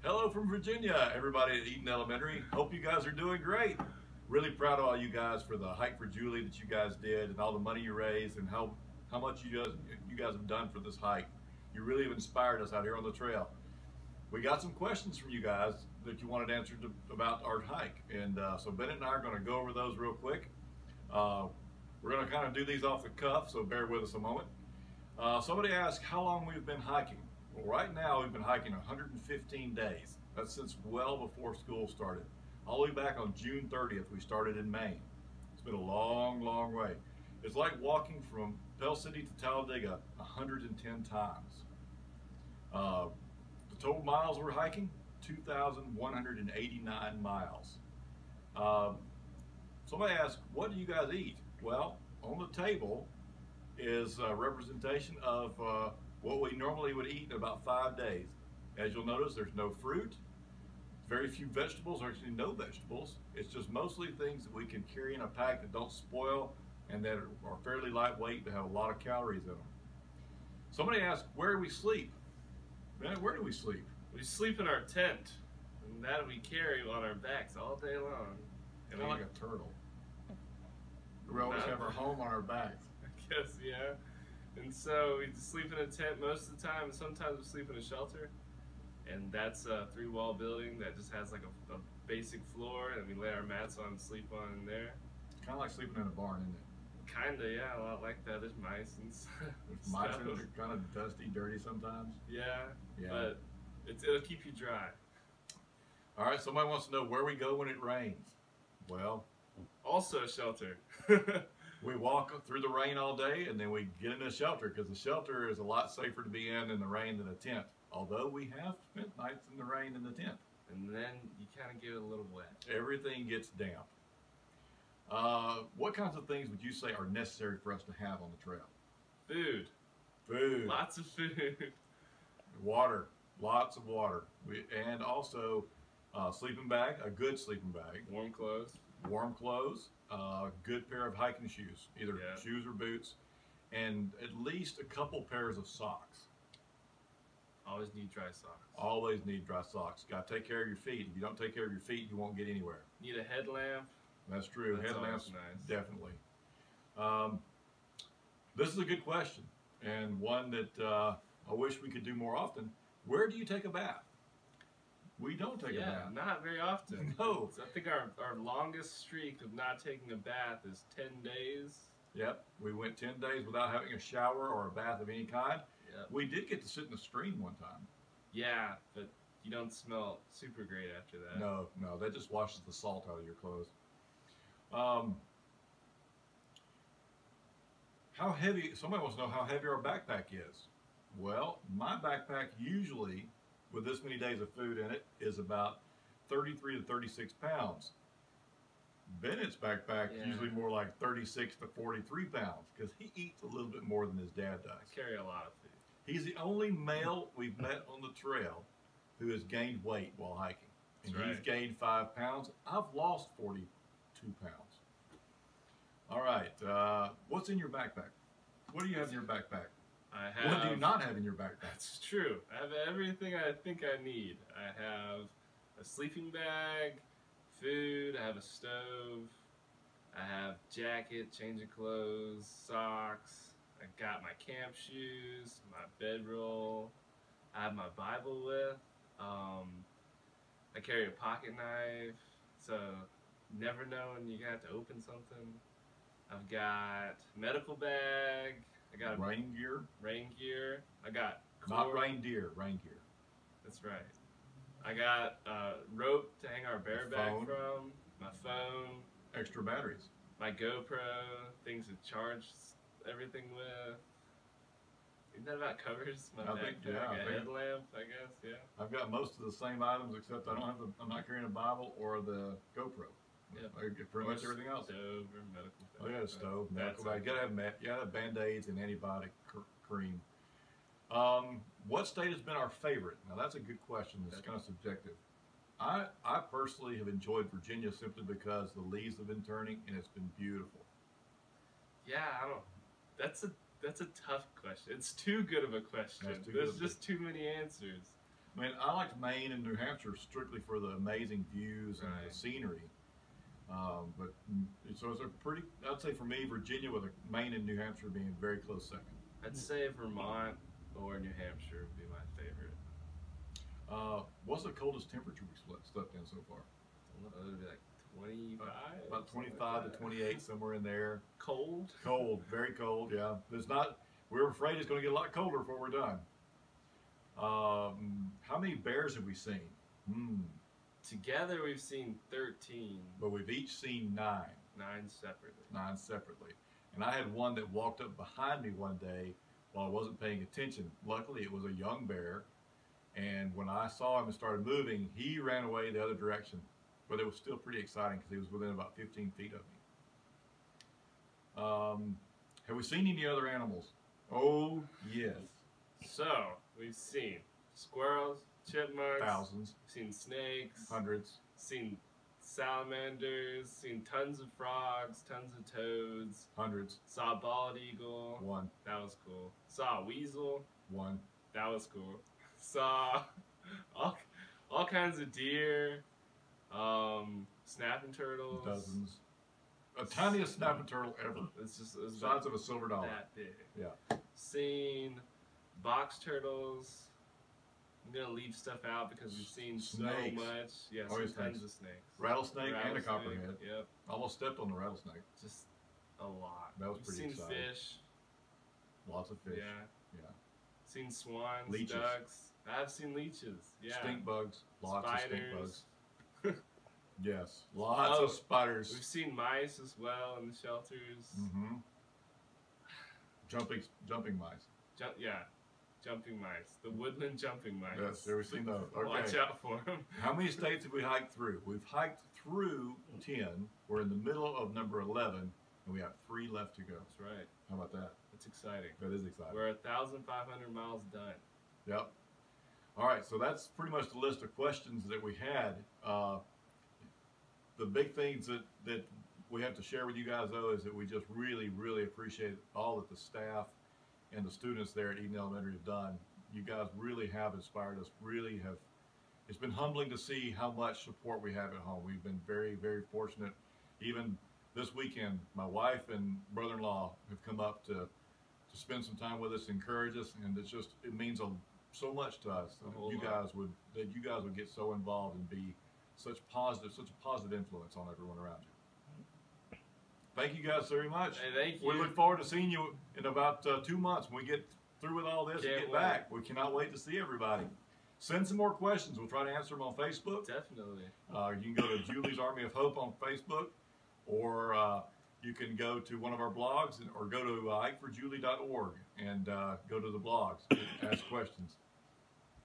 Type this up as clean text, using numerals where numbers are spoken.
Hello from Virginia, everybody at Eaton Elementary. Hope you guys are doing great. Really proud of all you guys for the hike for Julie that you guys did and all the money you raised and how much you guys have done for this hike. You really have inspired us out here on the trail. We got some questions from you guys that you wanted answered about our hike, and so Bennett and I are going to go over those real quick. We're going to kind of do these off the cuff, so bear with us a moment. Somebody asked how long we've been hiking. Well, right now we've been hiking 115 days. That's since well before school started. All the way back on June 30th, we started in Maine. It's been a long, long way. It's like walking from Pell City to Talladega 110 times. The total miles we're hiking, 2,189 miles. Somebody asked, what do you guys eat? Well, on the table is a representation of what we normally would eat in about 5 days. As you'll notice, there's no fruit, very few vegetables, or actually no vegetables. It's just mostly things that we can carry in a pack that don't spoil and that are fairly lightweight, that have a lot of calories in them. Somebody asked where we sleep. Man, where do we sleep? We sleep in our tent, and that we carry on our backs all day long. Kind of like a turtle. We always have our home on our backs. I guess, yeah. And so we sleep in a tent most of the time, and sometimes we sleep in a shelter. And that's a 3-wall building that just has like a basic floor, and we lay our mats on and sleep on in there. Kind of like sleeping in a barn, isn't it? Kinda, yeah, a lot like that. There's mice and Mice are kind of dusty, dirty sometimes. Yeah, yeah. But it'll keep you dry. All right, somebody wants to know where we go when it rains. Well, also a shelter. We walk through the rain all day, and then we get in a shelter, because the shelter is a lot safer to be in the rain than a tent. Although we have spent nights in the rain in the tent. And then you kind of get a little wet. Everything gets damp. What kinds of things would you say are necessary for us to have on the trail? Food. Food. Lots of food. Water. Lots of water. And also sleeping bag, a good sleeping bag. Warm clothes. Warm clothes. Good pair of hiking shoes, either shoes or boots. And at least a couple pairs of socks. Always need dry socks. Always need dry socks. Got to take care of your feet. If you don't take care of your feet, you won't get anywhere. Need a headlamp. That's true. That's Headlamps, nice. Definitely. This is a good question, and one that I wish we could do more often. Where do you take a bath? We don't take a bath. Not very often. No. So I think our longest streak of not taking a bath is 10 days. Yep. We went 10 days without having a shower or a bath of any kind. Yep. We did get to sit in the stream one time. Yeah, but you don't smell super great after that. No, that just washes the salt out of your clothes. How heavy, somebody wants to know how heavy our backpack is. Well, my backpack usually, with this many days of food in it, is about 33 to 36 pounds. Bennett's backpack is usually more like 36 to 43 pounds, because he eats a little bit more than his dad does. I carry a lot of food. He's the only male we've met on the trail who has gained weight while hiking. And he's gained 5 pounds. I've lost 42 pounds. All right, what's in your backpack? What do you have in your backpack? I have. What do you not have in your backpack? That's true. I have everything I think I need. I have a sleeping bag, food, I have a stove, I have jacket, change of clothes, socks, I got my camp shoes, my bedroll, I have my Bible with, I carry a pocket knife, so never know when you're gonna have to open something. I've got medical bag. I got rain gear. Rain gear. I got not reindeer. Rain gear. That's right. I got rope to hang our bear bag from. My phone. Extra batteries. My GoPro. Things to charge everything with. Isn't that about covers? My backpack. A headlamp, I guess. Yeah. I've got most of the same items, except I don't have I'm not carrying a Bible or the GoPro. Yeah. Pretty much everything else. Stove or medical bag. Oh yeah, stove, medical bag. You gotta have Band-Aids and antibiotic cream. What state has been our favorite? Now that's a good question. It's kind of subjective. I personally have enjoyed Virginia simply because the leaves have been turning and it's been beautiful. Yeah, I don't. That's a tough question. It's too good of a question. There's just too many answers. I mean, I liked Maine and New Hampshire strictly for the amazing views and Right. the scenery. So it's a pretty, I'd say for me, Virginia with Maine and New Hampshire being very close second. I'd say Vermont or New Hampshire would be my favorite. What's the coldest temperature we slept in so far? It would be like 25? About something 25 like to that. 28, somewhere in there. Cold? Cold, very cold, yeah. There's not, we're afraid it's going to get a lot colder before we're done. How many bears have we seen? Together we've seen 13. But we've each seen 9. 9 separately. 9 separately. And I had one that walked up behind me one day while I wasn't paying attention. Luckily, it was a young bear. And when I saw him and started moving, he ran away the other direction. But it was still pretty exciting because he was within about 15 feet of me. Have we seen any other animals? Oh, yes. So, we've seen squirrels, chipmunks, Thousands, seen snakes, hundreds, seen salamanders, seen tons of frogs, tons of toads, hundreds. saw a bald eagle, One, that was cool. Saw a weasel, one. that was cool. Saw all kinds of deer, snapping turtles. Dozens. A tiniest snapping turtle ever. It's just it was Size of a silver dollar. that big. Yeah. Seen box turtles. I'm gonna leave stuff out because we've seen so Snakes. much. Yeah, Oh, seen yeah, tons snakes. of snakes. Rattlesnake and a Rattlesnake, copperhead. Yep, Almost stepped on the rattlesnake. just a lot. That was We've pretty seen exciting. fish. Lots of fish. Yeah. Yeah. Seen swans, Leeches. ducks. I've seen leeches. Yeah. Stink bugs. Lots of stink bugs. Spiders. Yes. Lots Oh, of spiders. We've seen mice as well in the shelters. Mm-hmm. Jumping mice. Jumping mice. The woodland jumping mice. Yes, have we seen those? Okay. Watch out for them. How many states have we hiked through? We've hiked through 10. We're in the middle of number 11, and we have 3 left to go. That's right. How about that? That's exciting. That is exciting. We're 1,500 miles done. Yep. All right, so that's pretty much the list of questions that we had. The big things that we have to share with you guys, though, is that we just really, really appreciate all that the staff and the students there at Eden Elementary have done. You guys really have inspired us, really have. It's been humbling to see how much support we have at home. We've been very, very fortunate. Even this weekend, my wife and brother-in-law have come up to spend some time with us, encourage us, and it means so much to us A that whole you lot. guys would get so involved and be such a positive influence on everyone around you. Thank you guys very much. Hey, thank you. We look forward to seeing you in about 2 months when we get through with all this and Can't get wait. back. We cannot wait to see everybody. Send some more questions. We'll try to answer them on Facebook. Definitely. You can go to Julie's Army of Hope on Facebook, or you can go to one of our blogs, or go to hikeforjulie.org and go to the blogs and ask questions.